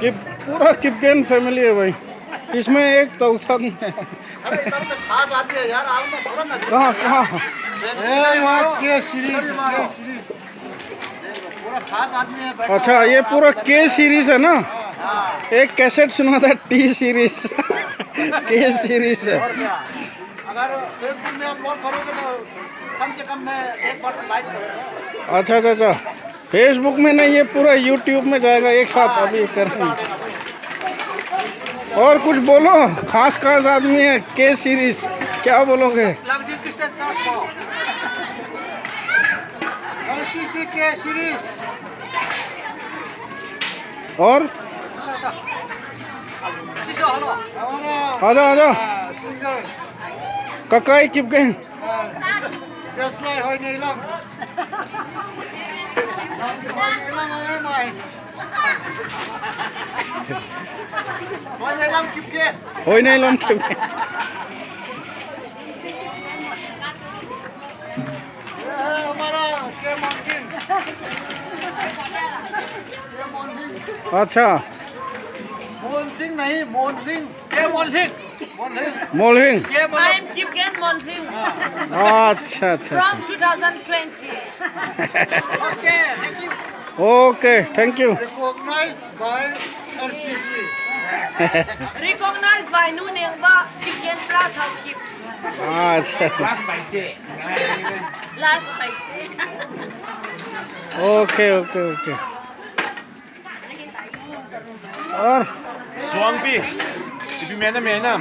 कि पूरा किपगेन फैमिली है भाई, इसमें एक तौसा है। खास आदमी है यार, आओ ना थोड़ा ना। कहाँ कहाँ? के सीरीज पूरा खास आदमी है। अच्छा, ये पूरा के सीरीज है ना। एक कैसेट सुना था टी सीरीज के सीरीज है। अगर फेसबुक में अपलोड करोगे तो कम से कम मैं एक बार लाइक करूँगा। अच्छा अच्छा अच्छा, फेसबुक में नहीं, ये पूरा यूट्यूब में जाएगा एक साथ अभी करेंगे। और कुछ बोलो, खास खास आदमी है के सीरीज, क्या बोलोगे? LCC के सीरीज और आजा आजा सिंगर ककाई किपगेन। त्यसलाई होइन इलम होई नहीं लम किपगेन। हमारा के मॉन्किन। अच्छा, मोहन सिंह नहीं, Mohan Singh. मोलहिंग। I'm Kipgen Monting अच्छा अच्छा from 2020. Okay, thank you. Recognized by LCC. Recognized by Nunengba Kipgen Plus How Kip अच्छा, last fight. Okay okay okay. और Swampi, ibi mena.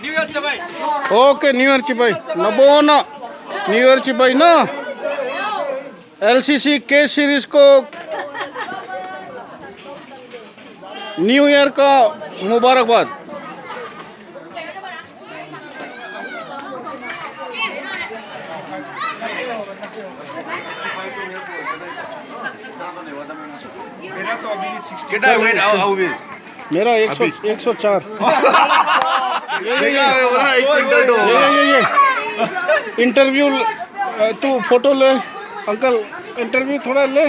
Okay, new year चिपाई नबो ना, न्यू ईयर चिपाई ना। एलसीसी के series को न्यू ईयर का मुबारकबाद। Kita wait how will. मेरा 104। ये इंटरव्यू तू फोटो ले अंकल, इंटरव्यू थोड़ा ले।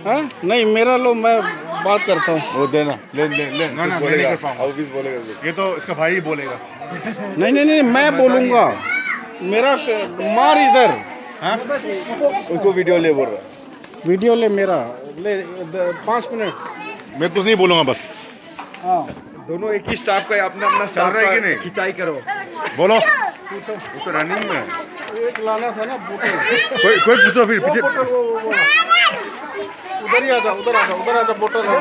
हाँ नहीं, मेरा लो, मैं बात करता हूँ। वो देना, ले ना मैं नहीं कर पाऊंगा। ऑफिस बोलेगा। ये तो इसका भाई ही बोलेगा। नहीं नहीं नहीं, मैं बोलूँगा। मेरा मार इधर। हाँ? उनको वीडियो ले बोल रहा। वीडियो ले, मेरा ले 5 मिनट। मैं कुछ नहीं बोलूंगा बस। हाँ, दोनों एक ही स्टाफ का है, अपना अपना चल रहा है कि नहीं? खिंचाई करो। बोलो। वो तो रनिंग में है। एक लाना था ना बोतल। कोई पूछो फिर पीछे। वो उधर ही आजा, उधर आजा, उधर आजा, बोतल है।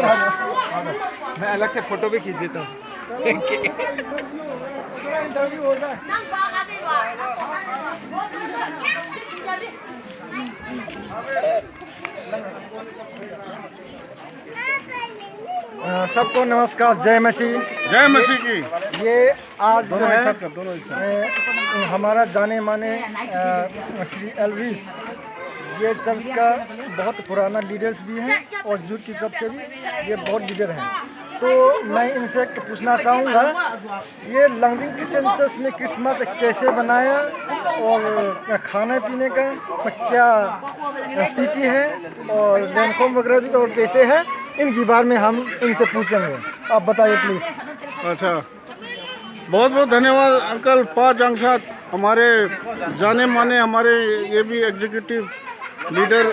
मैं अलग से फोटो भी खींच देता हूँ। इंटरव्यू हो जाए। सबको नमस्कार, जय मसीह। जय मसीह की। ये आज जो है दोनों हमारा जाने माने श्री एल्विस, ये चर्च का बहुत पुराना लीडर्स भी हैं और जुट की तरफ से भी ये बहुत लीडर हैं। तो मैं इनसे पूछना चाहूँगा, ये लंगजिंग क्रिश्चियन चर्च में क्रिसमस कैसे बनाया और खाने पीने का क्या स्थिति है और लैंडफॉर्म वगैरह भी और कैसे है, इनके बारे में हम इनसे पूछेंगे। आप बताइए प्लीज़। अच्छा, बहुत बहुत धन्यवाद अंकल पा जांगसात, हमारे जाने माने, हमारे ये भी एग्जीक्यूटिव लीडर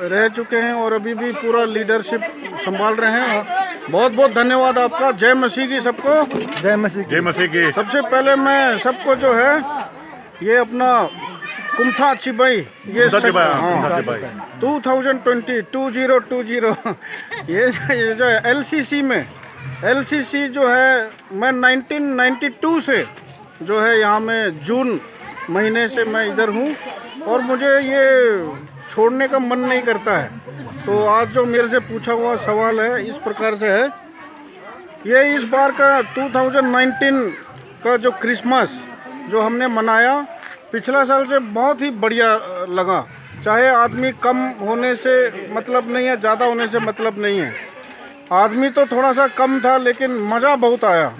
रह चुके हैं और अभी भी पूरा लीडरशिप संभाल रहे हैं। बहुत बहुत धन्यवाद आपका। जय मसीह की सबको। जय मसीह। जय मसीह की। सबसे पहले मैं सबको जो है ये अपना कुमथा चिबाई, ये कुमथा चिबाई, हाँ, कुमथा चिबाई। 2020 ये जो है एलसीसी जो है, मैं 1992 से जो है यहाँ में जून महीने से मैं इधर हूँ और मुझे ये छोड़ने का मन नहीं करता है। तो आज जो मेरे से पूछा हुआ सवाल है इस प्रकार से है, ये इस बार का 2019 का जो क्रिसमस जो हमने मनाया, पिछला साल से बहुत ही बढ़िया लगा। चाहे आदमी कम होने से मतलब नहीं है, ज़्यादा होने से मतलब नहीं है। आदमी तो थोड़ा सा कम था लेकिन मज़ा बहुत आया।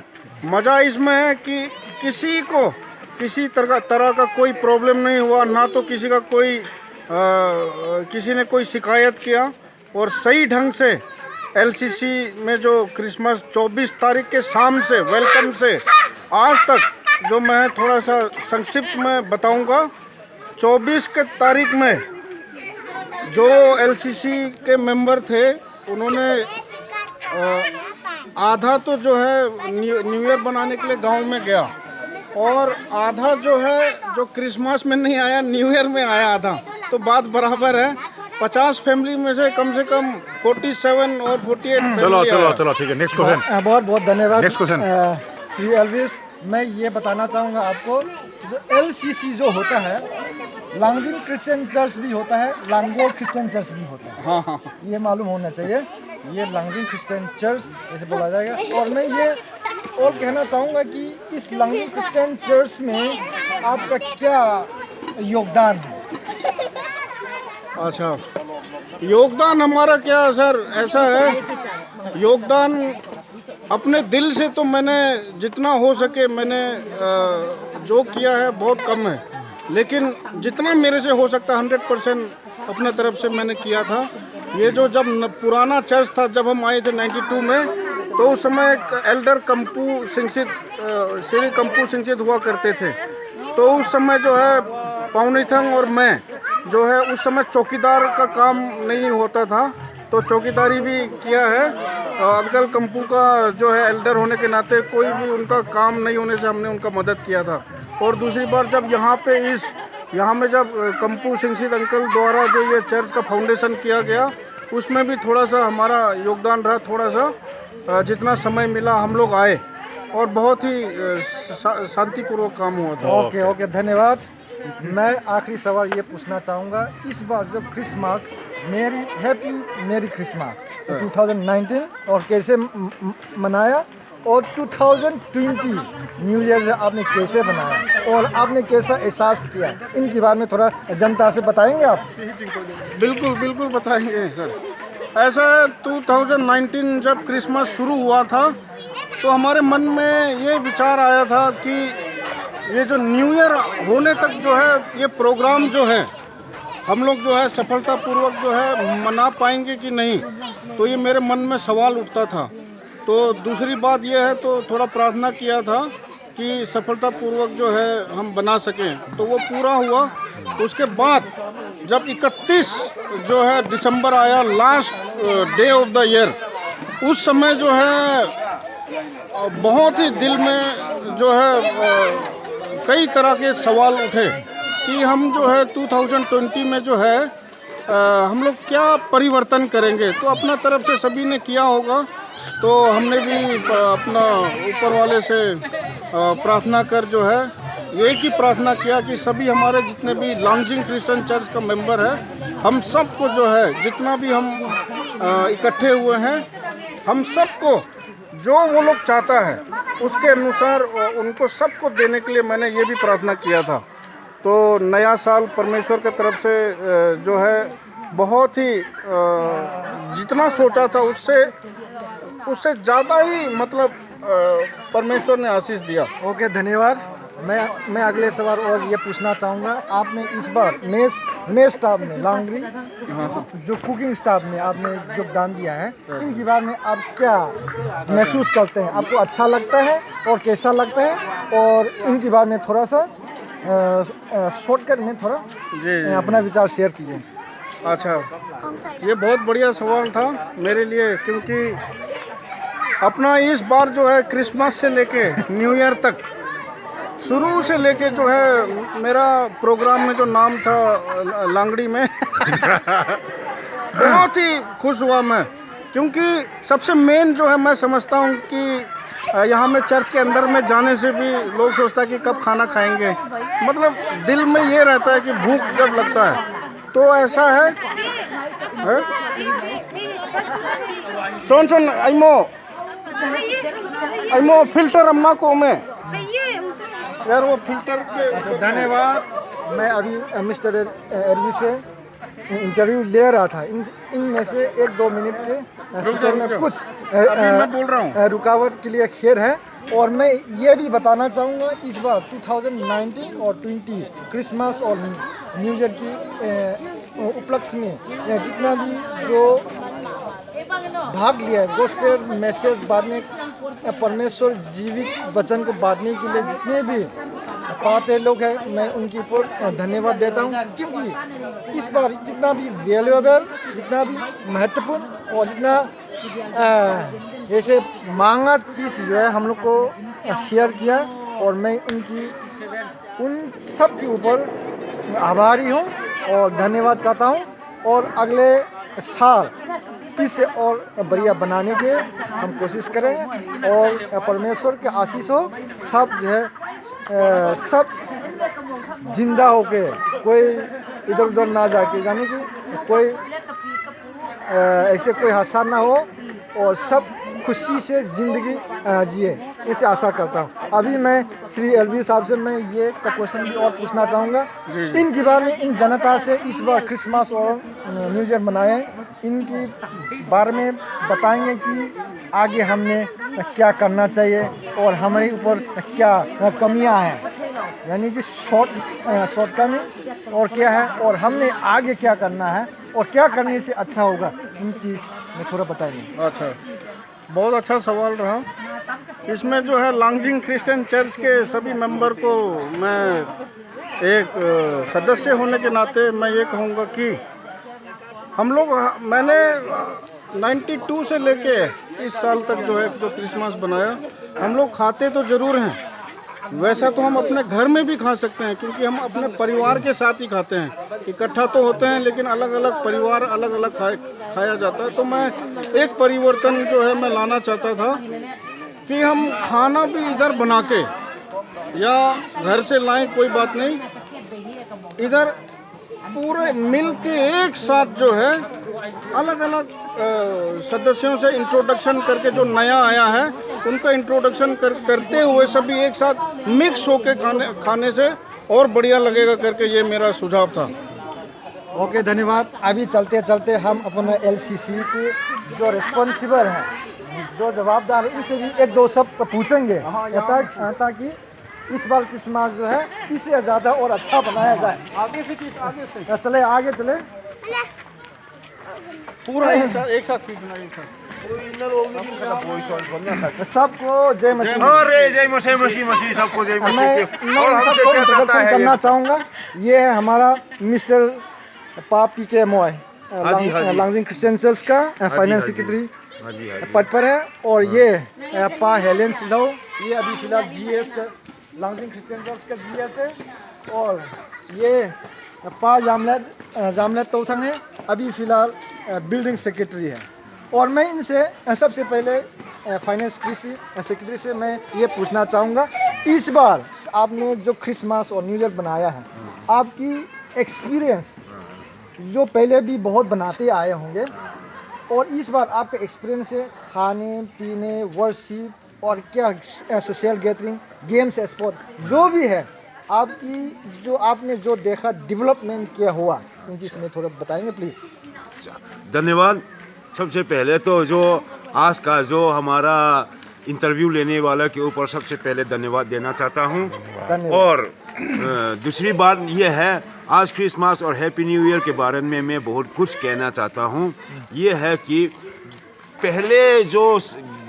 मज़ा इसमें है कि किसी को किसी तरह का कोई प्रॉब्लम नहीं हुआ, ना तो किसी का कोई किसी ने कोई शिकायत किया। और सही ढंग से एलसीसी में जो क्रिसमस 24 तारीख के शाम से वेलकम से आज तक जो मैं थोड़ा सा संक्षिप्त में बताऊंगा। 24 के तारीख में जो एलसीसी के मेंबर थे उन्होंने आधा तो जो है न्यू ईयर बनाने के लिए गांव में गया, और आधा जो है जो क्रिसमस में नहीं आया न्यू ईयर में आया आधा, तो बात बराबर है। 50 फैमिली में से कम 47 और 48 चलो फैमिली चलो आया। चलो ठीक है, नेक्स्ट क्वेश्चन। बहुत बहुत धन्यवाद। Next question. श्री एल्विस, मैं ये बताना चाहूँगा आपको, जो एलसीसी जो होता है, लांगजिंग क्रिश्चियन चर्च भी होता है, लांगोर क्रिश्चियन चर्च भी होता है। हाँ हाँ ये मालूम होना चाहिए, ये लांगजिंग क्रिश्चियन चर्च ऐसे बोला जाएगा। और मैं ये और कहना चाहूँगा कि इस लांगजिंग क्रिश्चियन चर्च में आपका क्या योगदान है? अच्छा, योगदान हमारा क्या सर, ऐसा है योगदान अपने दिल से तो मैंने जितना हो सके मैंने जो किया है बहुत कम है, लेकिन जितना मेरे से हो सकता 100% अपने तरफ से मैंने किया था। ये जो जब पुराना चर्च था, जब हम आए थे 92 में, तो उस समय एक एल्डर कंपू सिंचित श्री कंपू सिंचित हुआ करते थे। तो उस समय जो है पाउनीथंग और मैं जो है उस समय चौकीदार का काम नहीं होता था, तो चौकीदारी भी किया है। अंकल कंपू का जो है एल्डर होने के नाते कोई भी उनका काम नहीं होने से हमने उनका मदद किया था। और दूसरी बार जब यहाँ में जब कंपू सिंचित अंकल द्वारा जो ये चर्च का फाउंडेशन किया गया, उसमें भी थोड़ा सा हमारा योगदान रहा। थोड़ा सा जितना समय मिला हम लोग आए और बहुत ही शांतिपूर्वक काम हुआ था। ओके ओके, धन्यवाद। मैं आखिरी सवाल ये पूछना चाहूँगा, इस बार जो क्रिसमस, मैरी क्रिसमस 2019 और कैसे मनाया, और 2020 न्यू ईयर आपने कैसे बनाया और आपने कैसा एहसास किया, इनके बारे में थोड़ा जनता से बताएंगे आप? बिल्कुल बताएंगे सर। ऐसा है 2019 जब क्रिसमस शुरू हुआ था तो हमारे मन में ये विचार आया था कि ये जो न्यू ईयर होने तक जो है ये प्रोग्राम जो है हम लोग जो है सफलतापूर्वक जो है मना पाएंगे कि नहीं, तो ये मेरे मन में सवाल उठता था। तो दूसरी बात ये है, तो थोड़ा प्रार्थना किया था कि सफलतापूर्वक जो है हम बना सकें, तो वो पूरा हुआ। उसके बाद जब 31 जो है दिसंबर आया, last day of the year, उस समय जो है बहुत ही दिल में जो है कई तरह के सवाल उठे कि हम जो है 2020 में जो है हम लोग क्या परिवर्तन करेंगे। तो अपना तरफ से सभी ने किया होगा, तो हमने भी अपना ऊपर वाले से प्रार्थना कर जो है एक ही प्रार्थना किया कि सभी हमारे जितने भी लांगजिंग क्रिश्चियन चर्च का मेंबर है, हम सबको जो है जितना भी हम इकट्ठे हुए हैं, हम सबको जो वो लोग चाहता है उसके अनुसार उनको सबको देने के लिए मैंने ये भी प्रार्थना किया था। तो नया साल परमेश्वर की तरफ से जो है बहुत ही जितना सोचा था उससे ज़्यादा ही मतलब परमेश्वर ने आशीष दिया। ओके, धन्यवाद। मैं अगले सवाल और ये पूछना चाहूँगा, आपने इस बार मेस स्टाफ में, लांगरी जो कुकिंग स्टाफ में आपने योगदान दिया है, इनके बारे में आप क्या महसूस करते हैं? आपको अच्छा लगता है और कैसा लगता है? और इनके बारे में थोड़ा सा शॉर्टकट में थोड़ा अपना विचार शेयर कीजिए। अच्छा, ये बहुत बढ़िया सवाल था मेरे लिए, क्योंकि अपना इस बार जो है क्रिसमस से लेके न्यू ईयर तक शुरू से लेके जो है मेरा प्रोग्राम में जो नाम था लांगड़ी में बहुत ही खुश हुआ मैं, क्योंकि सबसे मेन जो है मैं समझता हूँ कि यहाँ में चर्च के अंदर में जाने से भी लोग सोचता है कि कब खाना खाएंगे, मतलब दिल में ये रहता है कि भूख जब लगता है, तो ऐसा है? चोन आइमो फिल्टर अम्मा को मैं यार वो फिल्टर के। धन्यवाद। मैं अभी मिस्टर एरवी से इंटरव्यू ले रहा था, इनमें से 1-2 मिनट के सेकंड में कुछ मैं बोल रहा हूँ रुकावट के लिए खेद है। और मैं ये भी बताना चाहूँगा इस बार 2019 और 20 क्रिसमस और न्यू ईयर की उपलक्ष्य में जितना भी जो भाग लिया है गॉस्पेल मैसेज बांटने, परमेश्वर जीवित वचन को बांटने के लिए जितने भी पाते लोग हैं, मैं उनके ऊपर धन्यवाद देता हूँ, क्योंकि इस बार जितना भी वैल्यूएबल, जितना भी महत्वपूर्ण और जितना ऐसे मांगा चीज़ जो है हम लोग को शेयर किया, और मैं उन सब के ऊपर आभारी हूँ और धन्यवाद चाहता हूँ। और अगले साल इससे और बढ़िया बनाने के हम कोशिश करेंगे, और परमेश्वर के आशीष हो सब जो है सब जिंदा होके, कोई इधर उधर ना जाके, यानी कि कोई ऐसे कोई हादसा ना हो और सब खुशी से ज़िंदगी जिए, इसे आशा करता हूँ। अभी मैं श्री एलवी साहब से मैं ये क्वेश्चन भी और पूछना चाहूँगा, इनके बारे में, इन जनता से इस बार क्रिसमस और न्यू ईयर मनाए, इनके बारे में बताएंगे कि आगे हमने क्या करना चाहिए और हमारे ऊपर क्या कमियां हैं, यानी कि शॉर्टकमिंग और क्या है, और हमने आगे क्या करना है और क्या करने से अच्छा होगा, इन चीज़ में थोड़ा बताएंगे। अच्छा, बहुत अच्छा सवाल रहा। इसमें जो है लांगजिंग क्रिश्चियन चर्च के सभी मेंबर को मैं एक सदस्य होने के नाते मैं ये कहूँगा कि हम लोग, मैंने 92 से लेके इस साल तक जो है जो क्रिसमस बनाया, हम लोग खाते तो ज़रूर हैं, वैसा तो हम अपने घर में भी खा सकते हैं, क्योंकि हम अपने परिवार के साथ ही खाते हैं। इकट्ठा तो होते हैं लेकिन अलग अलग परिवार अलग अलग खाया जाता है। तो मैं एक परिवर्तन जो है मैं लाना चाहता था कि हम खाना भी इधर बना के, या घर से लाएं कोई बात नहीं, इधर पूरे मिल के एक साथ जो है अलग अलग सदस्यों से इंट्रोडक्शन करके, जो नया आया है उनका इंट्रोडक्शन करते हुए सभी एक साथ मिक्स होके खाने से और बढ़िया लगेगा करके ये मेरा सुझाव था। ओके, धन्यवाद। अभी चलते चलते हम अपने एलसीसी के जो रिस्पॉन्सिबल हैं, जो जवाबदार है, इनसे भी एक दो सब पूछेंगे ताकि इस बार क्रिसमस जो है इससे ज़्यादा और अच्छा बनाया जाए। आगे से चले, आगे चले, पूरा एक साथ खींचना, एक साथ सबको जय मसीह। अरे जय मसीह सबको जय मैं सबको इंट्रोडक्शन करना चाहूँगा। ये है हमारा मिस्टर पापी के मोय, लांगजिंग क्रिश्चियन चर्च का फाइनेंस सेक्रेटरी पद पर है, और ये पा हेलेन सिलो, ये अभी फिलहाल जीएस का लांगजिंग क्रिश्चियन चर्च का जीएस है, और ये पा जामलेट तोथंग है, अभी फिलहाल बिल्डिंग सेक्रेटरी है। और मैं इनसे सबसे पहले फाइनेंस सेक्रेटरी से मैं ये पूछना चाहूँगा, इस बार आपने जो क्रिसमस और न्यू ईयर बनाया है, आपकी एक्सपीरियंस, जो पहले भी बहुत बनाते आए होंगे, और इस बार आपका एक्सपीरियंस है खाने पीने, वर्शिप और क्या सोशल गैदरिंग, गेम्स, स्पोर्ट, जो भी है, आपकी जो आपने जो देखा डेवलपमेंट क्या हुआ, इन चीज़ में थोड़ा बताएंगे प्लीज़। धन्यवाद। सबसे पहले तो जो आज का जो हमारा इंटरव्यू लेने वाला के ऊपर सबसे पहले धन्यवाद देना चाहता हूँ। और दूसरी बात यह है, आज क्रिसमस और हैप्पी न्यू ईयर के बारे में मैं बहुत कुछ कहना चाहता हूँ। ये है कि पहले जो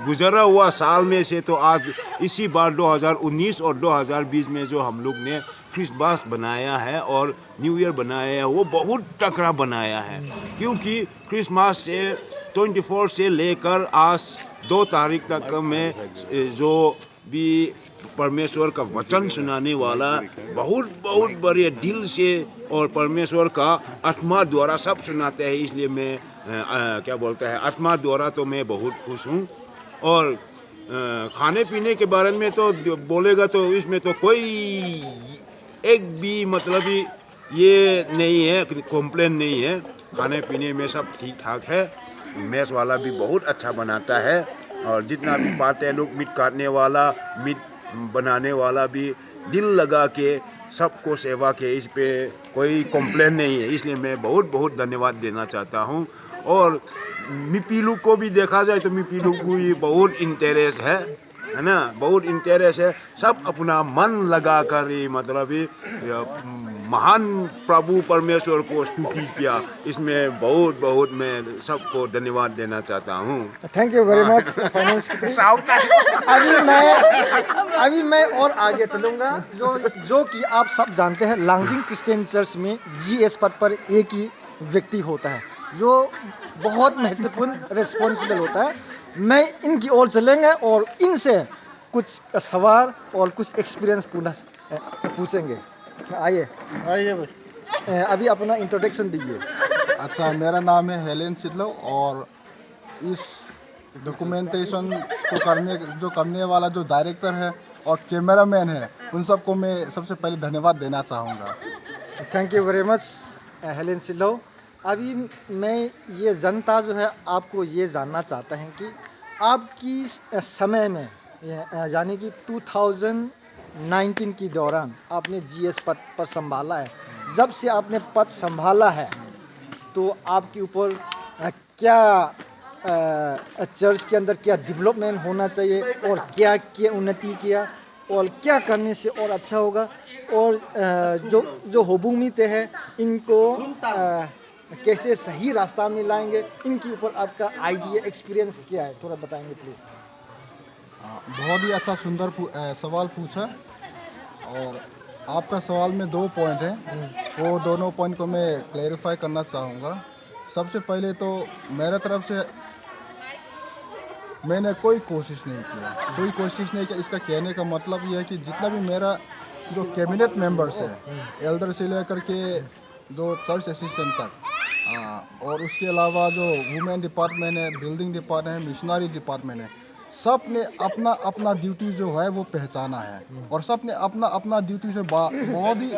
गुजरा हुआ साल में से तो आज इसी बार 2019 और 2020 में जो हम लोग ने क्रिसमस बनाया है और न्यू ईयर बनाया है, वो बहुत तगड़ा बनाया है, क्योंकि क्रिसमस से 24 से लेकर आज 2 तारीख तक में जो भी परमेश्वर का वचन सुनाने वाला बहुत बड़े दिल से और परमेश्वर का आत्मा द्वारा सब सुनाते हैं, इसलिए मैं क्या बोलता है, आत्मा द्वारा तो मैं बहुत खुश हूँ। और खाने पीने के बारे में तो बोलेगा तो इसमें तो कोई एक भी मतलब ये नहीं है, कंप्लेन नहीं है, खाने पीने में सब ठीक ठाक है। मैस वाला भी बहुत अच्छा बनाता है, और जितना भी पाते हैं लोग, मीट काटने वाला, मीट बनाने वाला भी दिल लगा के सबको सेवा के, इस पे कोई कंप्लेन नहीं है, इसलिए मैं बहुत धन्यवाद देना चाहता हूँ। और मिपीलू को भी देखा जाए तो मिपीलू को भी बहुत इंटरेस्ट है, है ना, बहुत इंटरेस्ट है। सब अपना मन लगा कर ही मतलब ये महान प्रभु परमेश्वर को स्तुति किया। इसमें बहुत बहुत मैं सबको धन्यवाद देना चाहता हूँ। Thank you very much finance अभी मैं और आगे चलूँगा। जो कि आप सब जानते हैं, लांगजिंग क्रिश्चियन चर्च में GS पद पर एक ही व्यक्ति होता है जो बहुत महत्वपूर्ण रिस्पॉन्सिबल होता है। मैं इनकी ओर चलेंगे और इनसे कुछ सवाल और कुछ एक्सपीरियंस पूछेंगे। आइए भाई। अभी अपना इंट्रोडक्शन दीजिए। अच्छा, मेरा नाम है हेलेन सिडलो और इस डॉक्यूमेंटेशन को करने वाला जो डायरेक्टर है और कैमरामैन है, उन सबको मैं सबसे पहले धन्यवाद देना चाहूँगा। Thank you very much Helen Sidlow. अभी मैं ये जनता जो है आपको ये जानना चाहता है कि आपकी समय में यानी कि 2019 की दौरान आपने GS पद पर संभाला है। जब से आपने पद संभाला है तो आपके ऊपर क्या चर्च के अंदर क्या डेवलपमेंट होना चाहिए और क्या क्या उन्नति किया और क्या करने से और अच्छा होगा, और जो होबुमीते हैं इनको कैसे सही रास्ता में लाएंगे, इनके ऊपर आपका आइडिया एक्सपीरियंस क्या है, थोड़ा बताएंगे प्लीज़। बहुत ही अच्छा सुंदर सवाल पूछा, और आपका सवाल में 2 पॉइंट हैं, वो दोनों पॉइंट को मैं क्लैरिफाई करना चाहूँगा। सबसे पहले तो मेरे तरफ से मैंने कोई कोशिश नहीं किया। इसका कहने का मतलब ये है कि जितना भी मेरा जो कैबिनेट मेंबर्स है, एल्डर से लेकर के जो चर्च असिस्टेंट तक, और उसके अलावा जो वुमेन डिपार्टमेंट है, बिल्डिंग डिपार्टमेंट है, मिशनरी डिपार्टमेंट है, सब ने अपना अपना ड्यूटी जो है वो पहचाना है और सब ने अपना अपना ड्यूटी से बहुत ही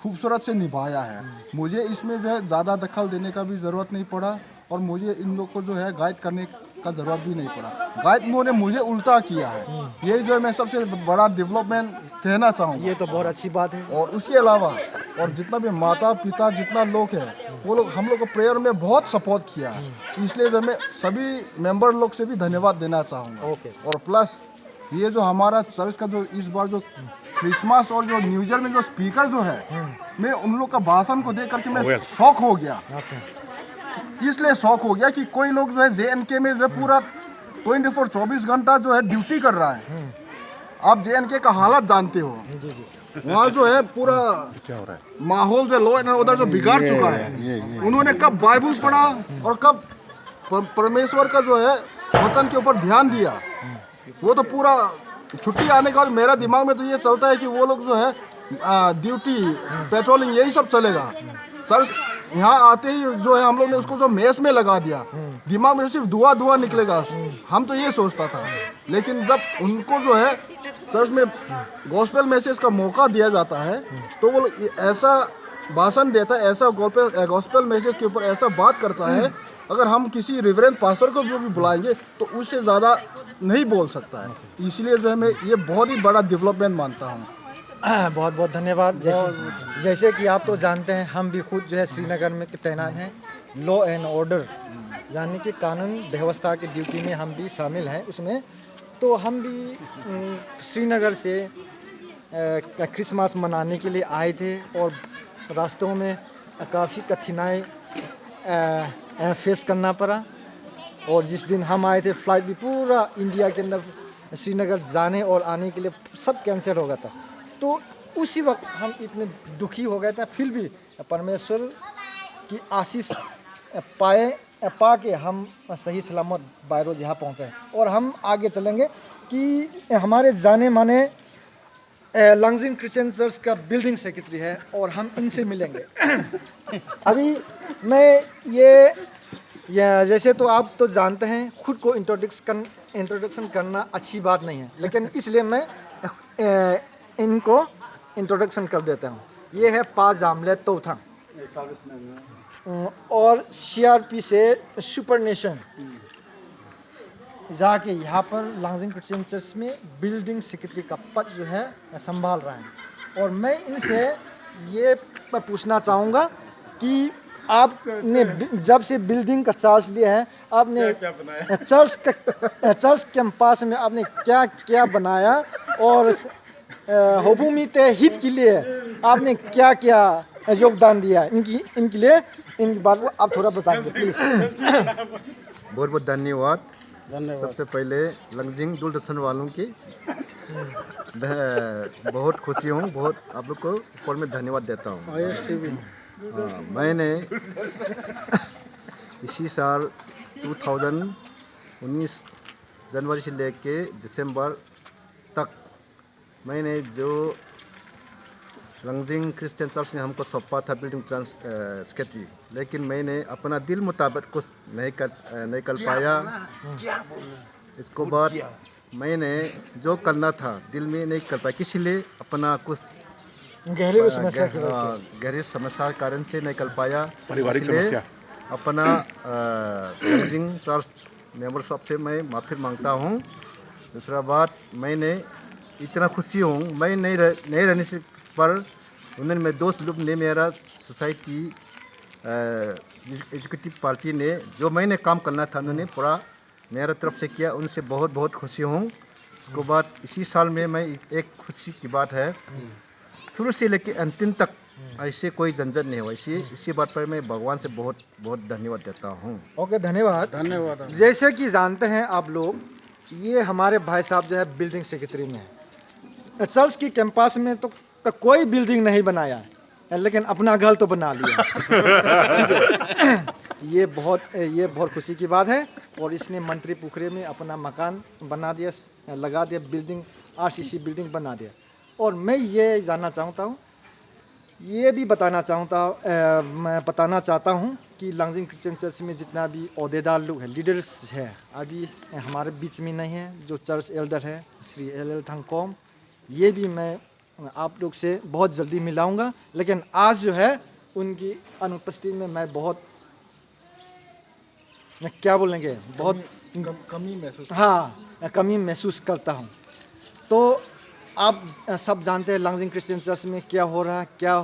खूबसूरत से निभाया है। मुझे इसमें जो है ज़्यादा दखल देने का भी ज़रूरत नहीं पड़ा और मुझे इन लोग को जो है गाइड करने का ज़रूरत भी नहीं पड़ा। गाइड उन्होंने मुझे उल्टा किया है। यही जो है मैं सबसे बड़ा डेवलपमेंट कहना चाहूँगा। ये तो बहुत अच्छी बात है। और उसके अलावा और जितना भी माता पिता जितना लोग हैं, वो लोग हम लोग को प्रेयर में बहुत सपोर्ट किया है, इसलिए जो मैं सभी मेंबर लोग से भी धन्यवाद देना चाहूँगा। और प्लस ये जो हमारा चर्च का जो इस बार जो क्रिसमस और जो न्यू ईयर में जो स्पीकर जो है, मैं उन लोग का भाषण को देख करके मैं शौक हो गया। इसलिए शौक हो गया कि कोई लोग जो है JNK में जो है पूरा 24 घंटा जो है ड्यूटी कर रहा है। आप JNK का हालत जानते हो, वहाँ जो है पूरा क्या हो रहा है, माहौल जो लॉ एंड ऑर्डर जो बिगाड़ चुका है। उन्होंने कब बाइबल पढ़ा और कब परमेश्वर का जो है वचन के ऊपर ध्यान दिया, वो तो पूरा छुट्टी आने के बाद मेरा दिमाग में तो ये चलता है कि वो लोग जो है ड्यूटी पेट्रोलिंग यही सब चलेगा। सर यहाँ आते ही जो है हम लोग ने उसको जो मेस में लगा दिया, दिमाग में सिर्फ धुआं निकलेगा, हम तो ये सोचता था। लेकिन जब उनको जो है चर्च में गॉस्पेल मैसेज का मौका दिया जाता है तो वो ऐसा भाषण देता है, ऐसा गॉस्पेल मैसेज के ऊपर ऐसा बात करता है, अगर हम किसी रिवरेंट पास्टर को भी बुलाएंगे तो उससे ज़्यादा नहीं बोल सकता है। इसलिए जो है मैं ये बहुत ही बड़ा डेवलपमेंट मानता हूँ। बहुत बहुत धन्यवाद। जैसे कि आप तो जानते हैं, हम भी खुद जो है श्रीनगर में तैनात हैं, लॉ एंड ऑर्डर यानी कि कानून व्यवस्था की ड्यूटी में हम भी शामिल हैं उसमें। तो हम भी श्रीनगर से क्रिसमस मनाने के लिए आए थे और रास्तों में काफ़ी कठिनाई फेस करना पड़ा। और जिस दिन हम आए थे, फ्लाइट भी पूरा इंडिया के अंदर श्रीनगर जाने और आने के लिए सब कैंसिल हो गया था। तो उसी वक्त हम इतने दुखी हो गए थे, फिर भी परमेश्वर की आशीष पा के हम सही सलामत बायरो जहाँ पहुँचे। और हम आगे चलेंगे कि हमारे जाने माने लांगजिंग क्रिश्चियन चर्च का बिल्डिंग सेक्रेटरी है और हम इनसे मिलेंगे। अभी मैं ये जैसे तो आप तो जानते हैं, खुद को इंट्रोडक्शन करना अच्छी बात नहीं है, लेकिन इसलिए मैं इनको इंट्रोडक्शन कर देता हूँ। ये है पा जामले तोथंग और CRP से सुपर नेशन जाके यहाँ पर लांगजिंग क्रिश्चियन चर्च में बिल्डिंग सेक्रेटरी का पद जो है संभाल रहा है। और मैं इनसे ये पूछना चाहूँगा कि आपने जब से बिल्डिंग का चार्ज लिया है, आपने चर्च कैंपस में आपने क्या क्या बनाया और होबुमीते हित के लिए आपने क्या क्या योगदान दिया, इनके लिए इनकी बात को आप थोड़ा बताएंगे प्लीज। बहुत बहुत धन्यवाद। सबसे पहले लंगजिंग दूरदर्शन वालों की बहुत खुशी हूँ, बहुत आप लोग को ऊपर में धन्यवाद देता हूँ। मैंने इसी साल 2019 जनवरी से लेके दिसंबर तक मैंने जो लंगजिंग क्रिश्चियन चर्च ने हमको सौंपा था बिल्डिंग सेक्रेटरी, लेकिन मैंने अपना दिल मुताबिक कुछ नहीं कर पाया। इसको बाद मैंने जो करना था दिल में नहीं कर पाया, किसी लिए अपना कुछ गहरी समस्या की वजह से, गहरी समस्या के कारण से नहीं कर पाया। पारिवारिक इसलिए समस्या। अपना लंगजिंग चर्च मेंबर साहब से मैं माफ़ी मांगता हूँ। दूसरा बात, मैंने इतना खुशी हूँ, मैं नहीं रहने से पर उन्होंने मेरे दोस्त लोग ने, मेरा सोसाइटी एजुकेटिव पार्टी ने जो मैंने काम करना था उन्होंने पूरा मेरा तरफ से किया, उनसे बहुत बहुत खुशी हूँ। उसके बाद इसी साल में मैं एक खुशी की बात है, शुरू से लेकर अंतिम तक ऐसे कोई झंझट नहीं हुआ। इसी बात पर मैं भगवान से बहुत बहुत धन्यवाद देता हूँ। ओके, धन्यवाद। जैसे कि जानते हैं आप लोग, ये हमारे भाई साहब जो है बिल्डिंग सेक्रेटरी में है। चर्च की कैंपस में तो कोई बिल्डिंग नहीं बनाया है, लेकिन अपना घर तो बना लिया। ये बहुत खुशी की बात है। और इसने मंत्री पुखरे में अपना मकान बना दिया, लगा दिया, बिल्डिंग आरसीसी बिल्डिंग बना दिया। और मैं ये जानना चाहता हूँ, ये भी बताना चाहता हूँ कि लंगजिंग क्रिश्चियन चर्च में जितना भी ओहदेदार लोग हैं, लीडर्स हैं, अभी हमारे बीच में नहीं है। जो चर्च एल्डर है श्री एल थंगकोम, ये भी मैं आप लोग से बहुत जल्दी मिलाऊंगा। लेकिन आज जो है उनकी अनुपस्थिति में मैं बहुत क्या बोलेंगे, बहुत कमी महसूस करता हूँ। तो आप सब जानते हैं लंगजिंग क्रिश्चियन चर्च में क्या हो रहा है, क्या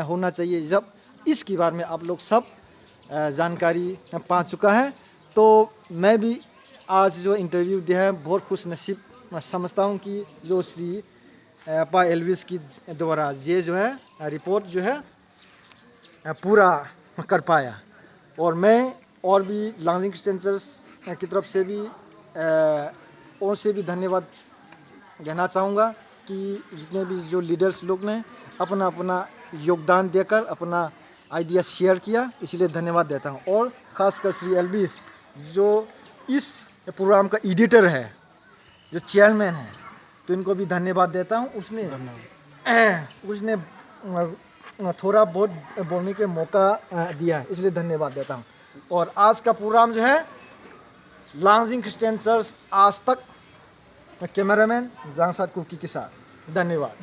होना चाहिए, जब इसके बारे में आप लोग सब जानकारी पा चुका है। तो मैं भी आज जो इंटरव्यू दिया है बहुत खुश नसीब समझता हूँ कि जो श्री पा एल्विस की द्वारा ये जो है रिपोर्ट जो है पूरा कर पाया। और मैं और भी लंगजिंग क्रिश्चियन चर्च की तरफ से भी और से भी धन्यवाद कहना चाहूँगा कि जितने भी जो लीडर्स लोग ने अपना योगदान देकर अपना आइडिया शेयर किया, इसलिए धन्यवाद देता हूँ। और ख़ासकर श्री एल्विस जो इस प्रोग्राम का एडिटर है, जो चेयरमैन है, तो इनको भी धन्यवाद देता हूँ। उसने थोड़ा बहुत बोलने के मौका दिया, इसलिए धन्यवाद देता हूँ। और आज का प्रोग्राम जो है लंगजिंग क्रिश्चियन चर्च आज तक, कैमरामैन जांगसाद कुकी के साथ, धन्यवाद।